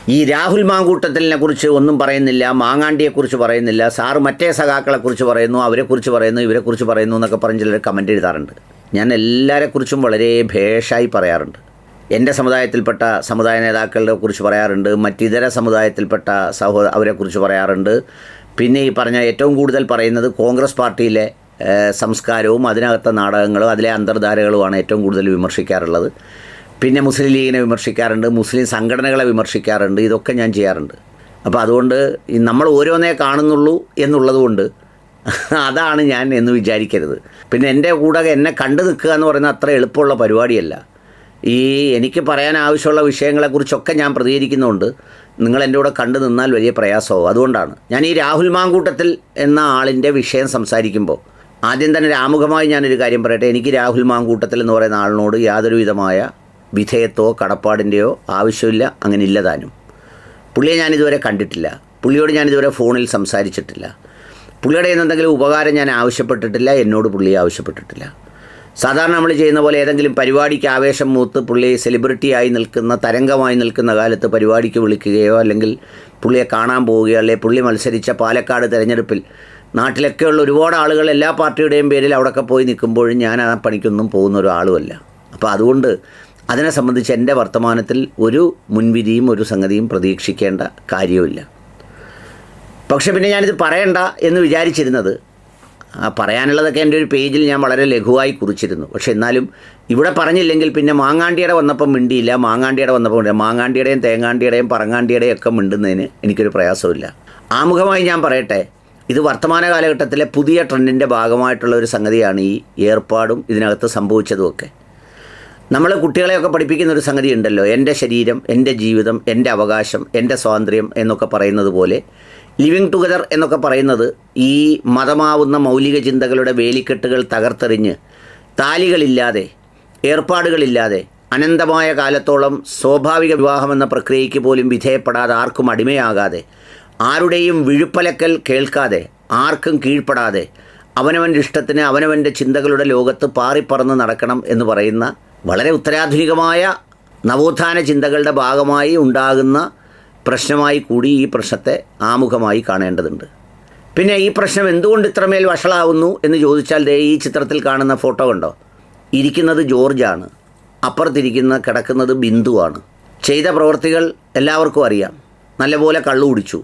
ഈ രാഹുൽ മാങ്കൂട്ടത്തിലിനെ കുറിച്ച് ഒന്നും പറയുന്നില്ല, മാങ്ങാണ്ടിയെക്കുറിച്ച് പറയുന്നില്ല, സാറ് മറ്റേ സഖാക്കളെക്കുറിച്ച് പറയുന്നു, അവരെക്കുറിച്ച് പറയുന്നു, ഇവരെക്കുറിച്ച് പറയുന്നു എന്നൊക്കെ പറഞ്ഞ് ചിലർ കമൻറ്റ് എഴുതാറുണ്ട്. ഞാൻ എല്ലാവരെക്കുറിച്ചും വളരെ ഭേഷായി പറയാറുണ്ട്. എൻ്റെ സമുദായത്തിൽപ്പെട്ട സമുദായ നേതാക്കളെ കുറിച്ച് പറയാറുണ്ട്, മറ്റിതര സമുദായത്തിൽപ്പെട്ട അവരെക്കുറിച്ച് പറയാറുണ്ട്. പിന്നെ ഈ പറഞ്ഞ ഏറ്റവും കൂടുതൽ പറയുന്നത് കോൺഗ്രസ് പാർട്ടിയിലെ സംസ്കാരവും അതിനകത്തെ നാടകങ്ങളും അതിലെ അന്തർധാരകളുമാണ് ഏറ്റവും കൂടുതൽ വിമർശിക്കാറുള്ളത്. പിന്നെ മുസ്ലിം ലീഗിനെ വിമർശിക്കാറുണ്ട്, മുസ്ലിം സംഘടനകളെ വിമർശിക്കാറുണ്ട്. ഇതൊക്കെ ഞാൻ ചെയ്യാറുണ്ട്. അപ്പോൾ അതുകൊണ്ട് നമ്മൾ ഓരോന്നേ കാണുന്നുള്ളൂ എന്നുള്ളതുകൊണ്ട് അതാണ് ഞാൻ എന്ന് വിചാരിക്കരുത്. പിന്നെ എൻ്റെ കൂടെ എന്നെ കണ്ടു നിൽക്കുക എന്ന് പറയുന്നത് അത്ര എളുപ്പമുള്ള പരിപാടിയല്ല. എനിക്ക് പറയാൻ ആവശ്യമുള്ള വിഷയങ്ങളെക്കുറിച്ചൊക്കെ ഞാൻ പ്രതികരിക്കുന്നുണ്ട്. നിങ്ങൾ എൻ്റെ കൂടെ കണ്ടു നിന്നാൽ വലിയ പ്രയാസമാവും. അതുകൊണ്ടാണ് ഞാൻ ഈ രാഹുൽ മാങ്കൂട്ടത്തിൽ എന്ന ആളിൻ്റെ വിഷയം സംസാരിക്കുമ്പോൾ ആദ്യം തന്നെ ആമുഖമായി ഞാനൊരു കാര്യം പറയട്ടെ. എനിക്ക് രാഹുൽ മാങ്കൂട്ടത്തിൽ എന്ന് പറയുന്ന ആളിനോട് യാതൊരു വിധമായ വിധേയത്തോ കടപ്പാടിൻ്റെയോ ആവശ്യമില്ല. അങ്ങനെ ഇല്ലതാനും. പുള്ളിയെ ഞാനിതുവരെ കണ്ടിട്ടില്ല, പുള്ളിയോട് ഞാനിതുവരെ ഫോണിൽ സംസാരിച്ചിട്ടില്ല, പുള്ളിയുടെ എന്തെങ്കിലും ഉപകാരം ഞാൻ ആവശ്യപ്പെട്ടിട്ടില്ല, എന്നോട് പുള്ളി ആവശ്യപ്പെട്ടിട്ടില്ല. സാധാരണ നമ്മൾ ചെയ്യുന്ന പോലെ ഏതെങ്കിലും പരിപാടിക്ക് ആവേശം മൂത്ത് പുള്ളി സെലിബ്രിറ്റിയായി നിൽക്കുന്ന, തരംഗമായി നിൽക്കുന്ന കാലത്ത് പരിപാടിക്ക് വിളിക്കുകയോ അല്ലെങ്കിൽ പുള്ളിയെ കാണാൻ പോവുകയോ അല്ലെങ്കിൽ പുള്ളി മത്സരിച്ച പാലക്കാട് തിരഞ്ഞെടുപ്പിൽ നാട്ടിലൊക്കെയുള്ള ഒരുപാട് ആളുകൾ എല്ലാ പാർട്ടിയുടെയും പേരിൽ അവിടെയൊക്കെ പോയി നിൽക്കുമ്പോഴും ഞാൻ ആ പണിക്കൊന്നും പോകുന്ന ഒരാളുമല്ല. അപ്പോൾ അതുകൊണ്ട് അതിനെ സംബന്ധിച്ച് എൻ്റെ വർത്തമാനത്തിൽ ഒരു മുൻവിധിയും ഒരു സംഗതിയും പ്രതീക്ഷിക്കേണ്ട കാര്യവുമില്ല. പക്ഷേ പിന്നെ ഞാനിത് പറയണ്ട എന്ന് വിചാരിച്ചിരുന്നത്, പറയാനുള്ളതൊക്കെ എൻ്റെ ഒരു പേജിൽ ഞാൻ വളരെ ലഘുവായി കുറിച്ചിരുന്നു. പക്ഷേ എന്നാലും ഇവിടെ പറഞ്ഞില്ലെങ്കിൽ പിന്നെ മാങ്ങാണ്ടിയുടെ വന്നപ്പം മിണ്ടിയില്ല, മാങ്ങാണ്ടിയുടെ വന്നപ്പോൾ മാങ്ങാണ്ടിയുടെയും തേങ്ങാണ്ടിയുടെയും പറങ്ങാണ്ടിയുടെയും ഒക്കെ മിണ്ടുന്നതിന് എനിക്കൊരു പ്രയാസമില്ല. ആമുഖമായി ഞാൻ പറയട്ടെ, ഇത് വർത്തമാന കാലഘട്ടത്തിലെ പുതിയ ട്രെൻഡിൻ്റെ ഭാഗമായിട്ടുള്ള ഒരു സംഗതിയാണ് ഈ ഏർപ്പാടും ഇതിനകത്ത് സംഭവിച്ചതുമൊക്കെ. നമ്മൾ കുട്ടികളെയൊക്കെ പഠിപ്പിക്കുന്ന ഒരു സംഗതി ഉണ്ടല്ലോ, എൻ്റെ ശരീരം, എൻ്റെ ജീവിതം, എൻ്റെ അവകാശം, എൻ്റെ സ്വാതന്ത്ര്യം എന്നൊക്കെ പറയുന്നത് പോലെ ലിവിങ് ടുഗദർ എന്നൊക്കെ പറയുന്നത് ഈ മതമാവുന്ന മൗലിക ചിന്തകളുടെ വേലിക്കെട്ടുകൾ തകർത്തെറിഞ്ഞ് താലികളില്ലാതെ, ഏർപ്പാടുകളില്ലാതെ അനന്തമായ കാലത്തോളം സ്വാഭാവിക വിവാഹമെന്ന പ്രക്രിയയ്ക്ക് പോലും വിധേയപ്പെടാതെ, ആർക്കും അടിമയാകാതെ, ആരുടെയും വിഴുപ്പലക്കൽ കേൾക്കാതെ, ആർക്കും കീഴ്പ്പെടാതെ അവനവൻ്റെ ഇഷ്ടത്തിന് അവനവൻ്റെ ചിന്തകളുടെ ലോകത്ത് പാറിപ്പറന്ന് നടക്കണം എന്ന് പറയുന്ന വളരെ ഉത്തരാധുനികമായ നവോത്ഥാന ചിന്തകളുടെ ഭാഗമായി ഉണ്ടാകുന്ന പ്രശ്നമായി കൂടി ഈ പ്രശ്നത്തെ ആമുഖമായി കാണേണ്ടതുണ്ട്. പിന്നെ ഈ പ്രശ്നം എന്തുകൊണ്ട് ഇത്രമേൽ വഷളാവുന്നു എന്ന് ചോദിച്ചാൽ ഈ ചിത്രത്തിൽ കാണുന്ന ഫോട്ടോ കണ്ടോ, ഇരിക്കുന്നത് ജോർജാണ്, അപ്പുറത്തിരിക്കുന്ന കിടക്കുന്നത് ബിന്ദുവാണ്. ചെയ്ത പ്രവൃത്തികൾ എല്ലാവർക്കും അറിയാം. നല്ലപോലെ കള്ളു കുടിച്ചു,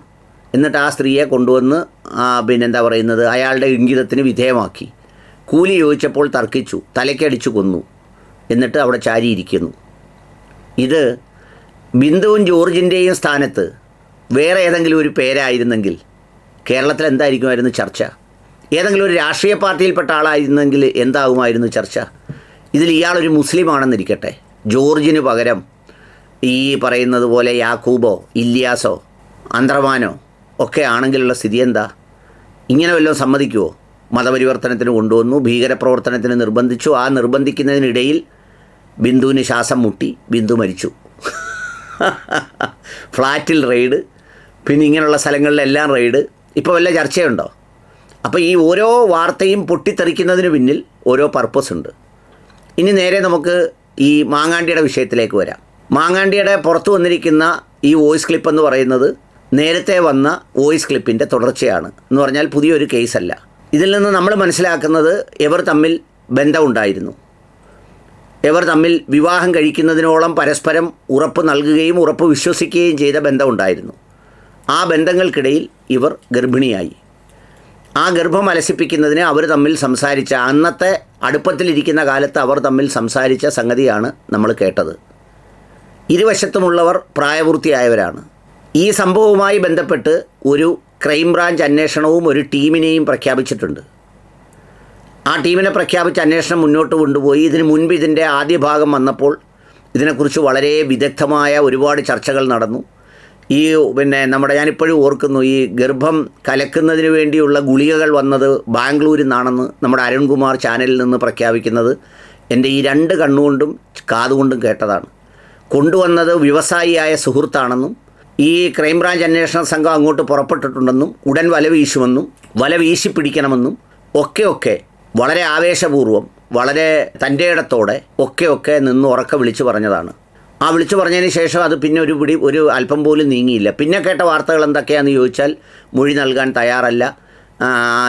എന്നിട്ട് ആ സ്ത്രീയെ കൊണ്ടുവന്ന് പിന്നെന്താ പറയുന്നത് അയാളുടെ ഇംഗിതത്തിന് വിധേയമാക്കി. കൂലി ചോദിച്ചപ്പോൾ തർക്കിച്ചു, തലയ്ക്കടിച്ചു കൊന്നു, എന്നിട്ട് അവിടെ ചാരിയിരിക്കുന്നു. ഇത് ബിന്ദുവും ജോർജിൻ്റെയും സ്ഥാനത്ത് വേറെ ഏതെങ്കിലും ഒരു പേരായിരുന്നെങ്കിൽ കേരളത്തിൽ എന്തായിരിക്കുമായിരുന്നു ചർച്ച? ഏതെങ്കിലും ഒരു രാഷ്ട്രീയ പാർട്ടിയിൽപ്പെട്ട ആളായിരുന്നെങ്കിൽ എന്താകുമായിരുന്നു ചർച്ച? ഇതിൽ ഇയാളൊരു മുസ്ലിമാണെന്നിരിക്കട്ടെ, ജോർജിന് പകരം ഈ പറയുന്നത് പോലെ യാക്കൂബോ ഇല്യാസോ അന്ത്രമാനോ ഒക്കെ ആണെങ്കിലുള്ള സ്ഥിതി എന്താ? ഇങ്ങനെ വല്ലതും സമ്മതിക്കുമോ? മതപരിവർത്തനത്തിന് കൊണ്ടുവന്നു, ഭീകരപ്രവർത്തനത്തിന് നിർബന്ധിച്ചു. ആ നിർബന്ധിക്കുന്നതിനിടയിൽ ബിന്ദുവിന് ശ്വാസം മുട്ടി, ബിന്ദു മരിച്ചു. ഫ്ലാറ്റിൽ റെയ്ഡ്, പിന്നെ ഇങ്ങനെയുള്ള സ്ഥലങ്ങളിലെല്ലാം റെയ്ഡ്. ഇപ്പോൾ വല്ല ചർച്ചയുണ്ടോ? അപ്പോൾ ഈ ഓരോ വാർത്തയും പൊട്ടിത്തെറിക്കുന്നതിന് പിന്നിൽ ഓരോ പർപ്പസ് ഉണ്ട്. ഇനി നേരെ നമുക്ക് ഈ മാങ്ങാണ്ടിയുടെ വിഷയത്തിലേക്ക് വരാം. മാങ്ങാണ്ടിയുടെ പുറത്തു വന്നിരിക്കുന്ന ഈ വോയിസ് ക്ലിപ്പ് എന്ന് പറയുന്നത് നേരത്തെ വന്ന വോയിസ് ക്ലിപ്പിൻ്റെ തുടർച്ചയാണ്. എന്ന് പറഞ്ഞാൽ പുതിയൊരു കേസല്ല. ഇതിൽ നിന്ന് നമ്മൾ മനസ്സിലാക്കുന്നത് ഇവർ തമ്മിൽ ബന്ധമുണ്ടായിരുന്നു. ഇവർ തമ്മിൽ വിവാഹം കഴിക്കുന്നതിനോളം പരസ്പരം ഉറപ്പ് നൽകുകയും ഉറപ്പ് വിശ്വസിക്കുകയും ചെയ്ത ബന്ധമുണ്ടായിരുന്നു. ആ ബന്ധങ്ങൾക്കിടയിൽ ഇവർ ഗർഭിണിയായി. ആ ഗർഭം അലസിപ്പിക്കുന്നതിന് അവർ തമ്മിൽ സംസാരിച്ച, അന്നത്തെ അടുപ്പത്തിലിരിക്കുന്ന കാലത്ത് അവർ തമ്മിൽ സംസാരിച്ച സംഗതിയാണ് നമ്മൾ കേട്ടത്. ഇരുവശത്തുമുള്ളവർ പ്രായപൂർത്തിയായവരാണ്. ഈ സംഭവവുമായി ബന്ധപ്പെട്ട് ഒരു ക്രൈംബ്രാഞ്ച് അന്വേഷണവും ഒരു ടീമിനെയും പ്രഖ്യാപിച്ചിട്ടുണ്ട്. ആ ടീമിനെ പ്രഖ്യാപിച്ച് അന്വേഷണം മുന്നോട്ട് കൊണ്ടുപോയി. ഇതിന് മുൻപ് ഇതിൻ്റെ ആദ്യ ഭാഗം വന്നപ്പോൾ ഇതിനെക്കുറിച്ച് വളരെ വിദഗ്ധമായ ഒരുപാട് ചർച്ചകൾ നടന്നു. ഞാനിപ്പോഴും ഓർക്കുന്നു, ഈ ഗർഭം കലക്കുന്നതിന് വേണ്ടിയുള്ള ഗുളികകൾ വന്നത് ബാംഗ്ലൂരിൽ നിന്നാണെന്ന് നമ്മുടെ അരുൺകുമാർ ചാനലിൽ നിന്ന് പ്രഖ്യാപിക്കുന്നത് എൻ്റെ ഈ രണ്ട് കണ്ണുകൊണ്ടും കാതുകൊണ്ടും കേട്ടതാണ്. കൊണ്ടുവന്നത് വ്യവസായിയായ സുഹൃത്താണെന്നും ഈ ക്രൈംബ്രാഞ്ച് അന്വേഷണ സംഘം അങ്ങോട്ട് പുറപ്പെട്ടിട്ടുണ്ടെന്നും ഉടൻ വല വീശുമെന്നും വല വീശി പിടിക്കണമെന്നും ഒക്കെ വളരെ ആവേശപൂർവ്വം, വളരെ തൻ്റെ ഇടത്തോടെ ഒക്കെ നിന്ന് ഉറക്കെ വിളിച്ചു പറഞ്ഞതാണ്. ആ വിളിച്ചു പറഞ്ഞതിന് ശേഷം അത് പിന്നെ ഒരു അല്പം പോലും നീങ്ങിയില്ല. പിന്നെ കേട്ട വാർത്തകൾ എന്തൊക്കെയാണെന്ന് ചോദിച്ചാൽ മൊഴി നൽകാൻ തയ്യാറല്ല,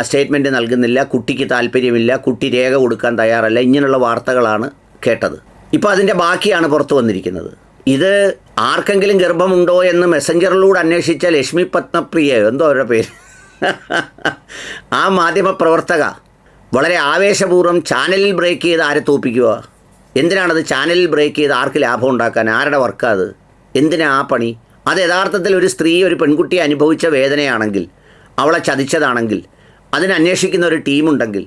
സ്റ്റേറ്റ്മെൻറ്റ് നൽകുന്നില്ല, കുട്ടിക്ക് താല്പര്യമില്ല, കുട്ടി രേഖ കൊടുക്കാൻ തയ്യാറല്ല, ഇങ്ങനെയുള്ള വാർത്തകളാണ് കേട്ടത്. ഇപ്പോൾ അതിൻ്റെ ബാക്കിയാണ് പുറത്തു വന്നിരിക്കുന്നത്. ഇത് ആർക്കെങ്കിലും ഗർഭമുണ്ടോ എന്ന് മെസ്സഞ്ചറിലൂടെ അന്വേഷിച്ച ലക്ഷ്മി പത്മപ്രിയ എന്തോ അവരുടെ പേര് ആ മാധ്യമപ്രവർത്തക വളരെ ആവേശപൂർവ്വം ചാനലിൽ ബ്രേക്ക് ചെയ്ത് ആരെ തോപ്പിക്കുക? എന്തിനാണത് ചാനലിൽ ബ്രേക്ക് ചെയ്ത് ആർക്ക് ലാഭം ഉണ്ടാക്കാൻ? ആരുടെ വർക്കാ അത്? എന്തിനാ ആ പണി? അത് യഥാർത്ഥത്തിൽ ഒരു സ്ത്രീ ഒരു പെൺകുട്ടിയെ അനുഭവിച്ച വേദനയാണെങ്കിൽ, അവളെ ചതിച്ചതാണെങ്കിൽ, അതിന് അന്വേഷിക്കുന്ന ഒരു ടീമുണ്ടെങ്കിൽ,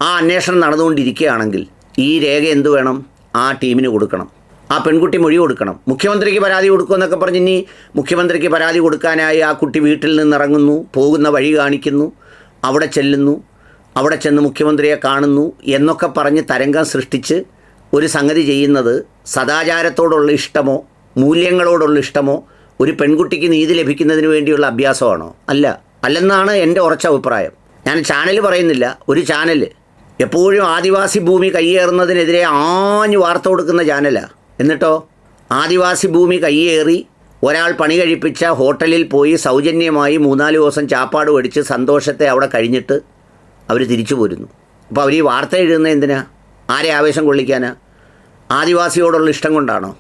ആ അന്വേഷണം നടന്നുകൊണ്ടിരിക്കുകയാണെങ്കിൽ ഈ രേഖ എന്തു വേണം? ആ ടീമിന് കൊടുക്കണം, ആ പെൺകുട്ടി മൊഴി കൊടുക്കണം. മുഖ്യമന്ത്രിക്ക് പരാതി കൊടുക്കുമെന്നൊക്കെ പറഞ്ഞ് ഇനി മുഖ്യമന്ത്രിക്ക് പരാതി കൊടുക്കാനായി ആ കുട്ടി വീട്ടിൽ നിന്നിറങ്ങുന്നു, പോകുന്ന വഴി കാണിക്കുന്നു, അവിടെ ചെല്ലുന്നു, അവിടെ ചെന്ന് മുഖ്യമന്ത്രിയെ കാണുന്നു എന്നൊക്കെ പറഞ്ഞ് തരംഗം സൃഷ്ടിച്ച് ഒരു സംഗതി ചെയ്യുന്നത് സദാചാരത്തോടുള്ള ഇഷ്ടമോ മൂല്യങ്ങളോടുള്ള ഇഷ്ടമോ ഒരു പെൺകുട്ടിക്ക് നീതി ലഭിക്കുന്നതിന് വേണ്ടിയുള്ള അഭ്യാസമാണോ? അല്ലെന്നാണ് എൻ്റെ ഉറച്ച അഭിപ്രായം. ഞാൻ ചാനൽ പറയുന്നില്ല, ഒരു ചാനൽ എപ്പോഴും ആദിവാസി ഭൂമി കയ്യേറുന്നതിനെതിരെ ആഞ്ഞു വാർത്ത കൊടുക്കുന്ന ചാനലാണ്. എന്നിട്ടോ ആദിവാസി ഭൂമി കയ്യേറി ഒരാൾ പണി കഴിപ്പിച്ച ഹോട്ടലിൽ പോയി സൗജന്യമായി 3-4 ദിവസം ചാപ്പാട് മേടിച്ച് സന്തോഷത്തെ അവിടെ കഴിഞ്ഞിട്ട് അവർ തിരിച്ചു പോരുന്നു. അപ്പോൾ അവർ ഈ വാർത്ത എഴുതുന്നത് എന്തിനാ? ആരെ ആവേശം കൊള്ളിക്കാനാ? ആദിവാസിയോടുള്ള ഇഷ്ടം കൊണ്ടാണോ?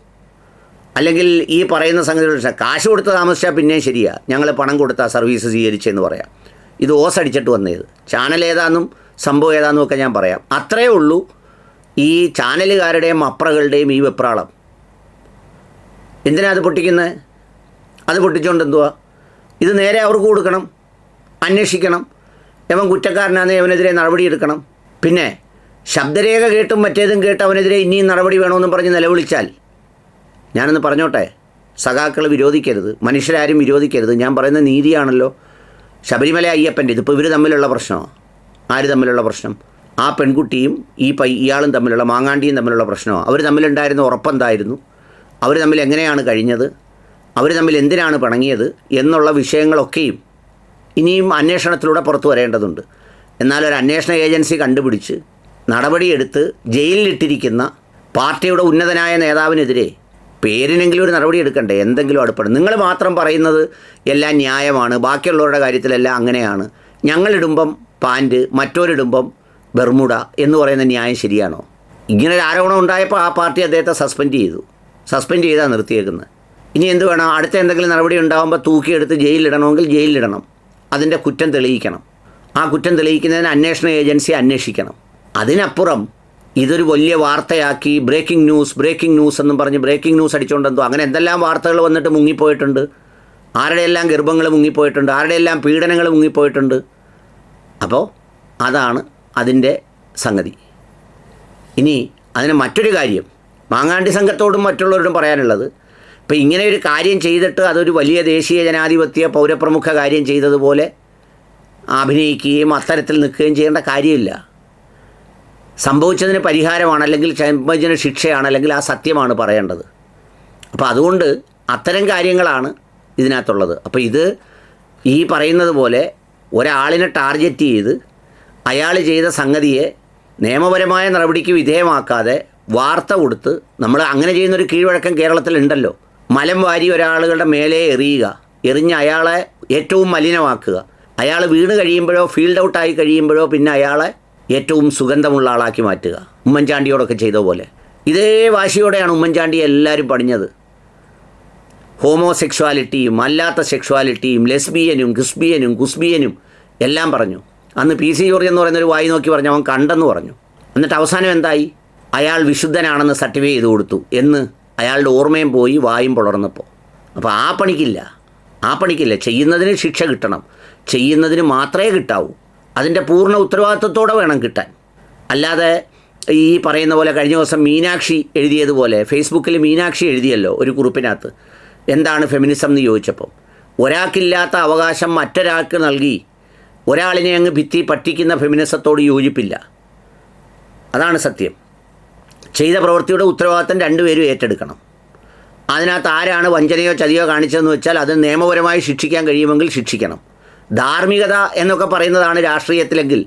അല്ലെങ്കിൽ ഈ പറയുന്ന സംഗതികൾ കാശ് കൊടുത്ത് താമസിച്ചാൽ പിന്നെയും ശരിയാ, ഞങ്ങൾ പണം കൊടുത്താൽ സർവീസ് സ്വീകരിച്ചെന്ന് പറയാം. ഇത് ഓസ് അടിച്ചിട്ട് വന്നത് ചാനൽ ഏതാണെന്നും സംഭവം ഏതാണെന്നും ഒക്കെ ഞാൻ പറയാം. അത്രയേ ഉള്ളൂ ഈ ചാനലുകാരുടെയും അപ്രകളുടെയും ഈ വെപ്രാളം. എന്തിനാ അത് പൊട്ടിക്കുന്നത്? അത് പൊട്ടിച്ചുകൊണ്ട് എന്തുവാ? ഇത് നേരെ അവർക്ക് കൊടുക്കണം, അന്വേഷിക്കണം, എവൻ കുറ്റക്കാരനാണെന്ന് അവനെതിരെ നടപടിയെടുക്കണം. പിന്നെ ശബ്ദരേഖ കേട്ടും മറ്റേതും കേട്ട് അവനെതിരെ ഇനിയും നടപടി വേണമെന്നും പറഞ്ഞ് നിലവിളിച്ചാൽ, ഞാനൊന്ന് പറഞ്ഞോട്ടെ, സഖാക്കൾ വിരോധിക്കരുത്, മനുഷ്യരാരും വിരോധിക്കരുത്, ഞാൻ പറയുന്ന നീതിയാണല്ലോ. ശബരിമല അയ്യപ്പൻ്റെ ഇതിപ്പോൾ ഇവർ തമ്മിലുള്ള പ്രശ്നമാണ്. ആര് തമ്മിലുള്ള പ്രശ്നം? ആ പെൺകുട്ടിയും ഇയാളും തമ്മിലുള്ള, മാങ്ങാണ്ടിയും തമ്മിലുള്ള പ്രശ്നമാണ്. അവർ തമ്മിലുണ്ടായിരുന്ന ഉറപ്പെന്തായിരുന്നു? അവർ തമ്മിൽ എങ്ങനെയാണ് കഴിഞ്ഞത്? അവർ തമ്മിൽ എന്തിനാണ് പിണങ്ങിയത് എന്നുള്ള വിഷയങ്ങളൊക്കെയും ഇനിയും അന്വേഷണത്തിലൂടെ പുറത്തു വരേണ്ടതുണ്ട്. എന്നാൽ ഒരു അന്വേഷണ ഏജൻസി കണ്ടുപിടിച്ച് നടപടിയെടുത്ത് ജയിലിലിട്ടിരിക്കുന്ന പാർട്ടിയുടെ ഉന്നതനായ നേതാവിനെതിരെ പേരിനെങ്കിലും ഒരു നടപടി എടുക്കണ്ടേ? എന്തെങ്കിലും അടുപ്പണം. നിങ്ങൾ മാത്രം പറയുന്നത് എല്ലാം ന്യായമാണ്, ബാക്കിയുള്ളവരുടെ കാര്യത്തിലെല്ലാം അങ്ങനെയാണ്, ഞങ്ങളിടുമ്പം പാൻറ്റ് മറ്റൊരിടുമ്പം ബെർമുഡ എന്ന് പറയുന്ന ന്യായം ശരിയാണോ? ഇങ്ങനൊരു ആരോപണം ഉണ്ടായപ്പോൾ ആ പാർട്ടി അദ്ദേഹത്തെ സസ്പെൻഡ് ചെയ്താൽ നിർത്തിയേക്കുന്നത്. ഇനി എന്ത് വേണം? അടുത്ത എന്തെങ്കിലും നടപടി ഉണ്ടാകുമ്പോൾ തൂക്കിയെടുത്ത് ജയിലിലിടണമെങ്കിൽ ജയിലിലിടണം, അതിൻ്റെ കുറ്റം തെളിയിക്കണം. ആ കുറ്റം തെളിയിക്കുന്നതിന് അന്വേഷണ ഏജൻസി അന്വേഷിക്കണം. അതിനപ്പുറം ഇതൊരു വലിയ വാർത്തയാക്കി ബ്രേക്കിംഗ് ന്യൂസ് എന്നും പറഞ്ഞ് ബ്രേക്കിംഗ് ന്യൂസ് അടിച്ചുകൊണ്ടെന്തോ അങ്ങനെ എന്തെല്ലാം വാർത്തകൾ വന്നിട്ട് മുങ്ങിപ്പോയിട്ടുണ്ട്. ആരുടെയെല്ലാം ഗർഭങ്ങൾ മുങ്ങിപ്പോയിട്ടുണ്ട്, ആരുടെയെല്ലാം പീഡനങ്ങൾ മുങ്ങിപ്പോയിട്ടുണ്ട്. അപ്പോൾ അതാണ് അതിൻ്റെ സംഗതി. ഇനി അതിന് മറ്റൊരു കാര്യം മാങ്ങാണ്ടി സംഘത്തോടും മറ്റുള്ളവരോടും പറയാനുള്ളത്, ഇപ്പോൾ ഇങ്ങനെ ഒരു കാര്യം ചെയ്തിട്ട് അതൊരു വലിയ ദേശീയ ജനാധിപത്യ പൗരപ്രമുഖ കാര്യം ചെയ്തതുപോലെ അഭിനയിക്കുകയും അത്തരത്തിൽ നിൽക്കുകയും ചെയ്യേണ്ട കാര്യമില്ല. സംഭവിച്ചതിന് പരിഹാരമാണ്, അല്ലെങ്കിൽ സംഭവിച്ചതിന് ശിക്ഷയാണ്, അല്ലെങ്കിൽ ആ സത്യമാണ് പറയേണ്ടത്. അപ്പോൾ അതുകൊണ്ട് അത്തരം കാര്യങ്ങളാണ് ഇതിനകത്തുള്ളത്. അപ്പോൾ ഇത് ഈ പറയുന്നത് പോലെ ഒരാളിനെ ടാർഗറ്റ് ചെയ്ത് അയാൾ ചെയ്ത സംഗതിയെ നിയമപരമായ നടപടിക്ക് വിധേയമാക്കാതെ വാർത്ത കൊടുത്ത് നമ്മൾ അങ്ങനെ ചെയ്യുന്നൊരു കീഴ്വഴക്കം കേരളത്തിലുണ്ടല്ലോ. മലം വാരി ഒരാളുകളുടെ മേലെ എറിഞ്ഞ് അയാളെ ഏറ്റവും മലിനമാക്കുക, അയാൾ വീണ് കഴിയുമ്പോഴോ ഫീൽഡ് ഔട്ടായി കഴിയുമ്പോഴോ പിന്നെ അയാളെ ഏറ്റവും സുഗന്ധമുള്ള ആളാക്കി മാറ്റുക. ഉമ്മൻചാണ്ടിയോടൊക്കെ ചെയ്ത പോലെ ഇതേ വാശിയോടെയാണ് ഉമ്മൻചാണ്ടി എല്ലാവരും പണിഞ്ഞത്. ഹോമോസെക്ഷുവാലിറ്റിയും അല്ലാത്ത സെക്ഷുവാലിറ്റിയും ലെസ്ബിയനും ഗുസ്ബിയനും എല്ലാം പറഞ്ഞു. അന്ന് PC ജോർജ് എന്ന് പറയുന്നൊരു വായി നോക്കി പറഞ്ഞു, അവൻ കണ്ടെന്ന് പറഞ്ഞു. എന്നിട്ട് അവസാനം എന്തായി? അയാൾ വിശുദ്ധനാണെന്ന് സർട്ടിഫൈ ചെയ്ത് കൊടുത്തു എന്ന് അയാളുടെ ഓർമ്മയും പോയി വായും പുലർന്നപ്പോൾ. അപ്പോൾ ആ പണിക്കില്ല. ചെയ്യുന്നതിന് ശിക്ഷ കിട്ടണം, ചെയ്യുന്നതിന് മാത്രമേ കിട്ടാവൂ. അതിൻ്റെ പൂർണ്ണ ഉത്തരവാദിത്വത്തോടെ വേണം കിട്ടാൻ. അല്ലാതെ ഈ പറയുന്ന പോലെ കഴിഞ്ഞ ദിവസം മീനാക്ഷി എഴുതിയതുപോലെ ഫേസ്ബുക്കിൽ മീനാക്ഷി എഴുതിയല്ലോ ഒരു കുറിപ്പിനകത്ത്, എന്താണ് ഫെമിനിസം എന്ന് ചോദിച്ചപ്പോൾ, ഒരാൾക്കില്ലാത്ത അവകാശം മറ്റൊരാൾക്ക് നൽകി ഒരാളിനെ അങ്ങ് ഭിത്തി പറ്റിക്കുന്ന ഫെമിനിസത്തോട് യോജിപ്പില്ല. അതാണ് സത്യം. ചെയ്ത പ്രവൃത്തിയുടെ ഉത്തരവാദിത്തം രണ്ടുപേരും ഏറ്റെടുക്കണം. അതിനകത്ത് ആരാണ് വഞ്ചനയോ ചതിയോ കാണിച്ചതെന്ന് വെച്ചാൽ അത് നിയമപരമായി ശിക്ഷിക്കാൻ കഴിയുമെങ്കിൽ ശിക്ഷിക്കണം. ധാർമ്മികത എന്നൊക്കെ പറയുന്നതാണ് രാഷ്ട്രീയത്തിലെങ്കിൽ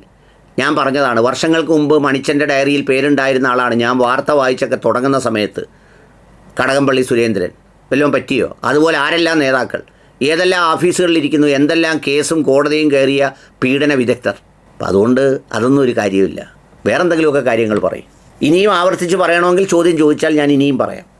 ഞാൻ പറഞ്ഞതാണ്. വർഷങ്ങൾക്ക് മുമ്പ് മണിച്ചൻ്റെ ഡയറിയിൽ പേരുണ്ടായിരുന്ന ആളാണ് ഞാൻ. വാർത്ത വായിച്ചൊക്കെ തുടങ്ങുന്ന സമയത്ത് കടകംപള്ളി സുരേന്ദ്രൻ വല്ലതും പറ്റിയോ? അതുപോലെ ആരെല്ലാം നേതാക്കൾ, ഏതെല്ലാം ഓഫീസുകളിലിരിക്കുന്നു, എന്തെല്ലാം കേസും കോടതിയും കയറിയ പീഡന വിദഗ്ധർ. അപ്പം അതുകൊണ്ട് അതൊന്നും ഒരു കാര്യമില്ല. വേറെന്തെങ്കിലുമൊക്കെ കാര്യങ്ങൾ പറയും. ഇനിയും ആവർത്തിച്ച് പറയണമെങ്കിൽ ചോദ്യം ചോദിച്ചാൽ ഞാൻ ഇനിയും പറയാം.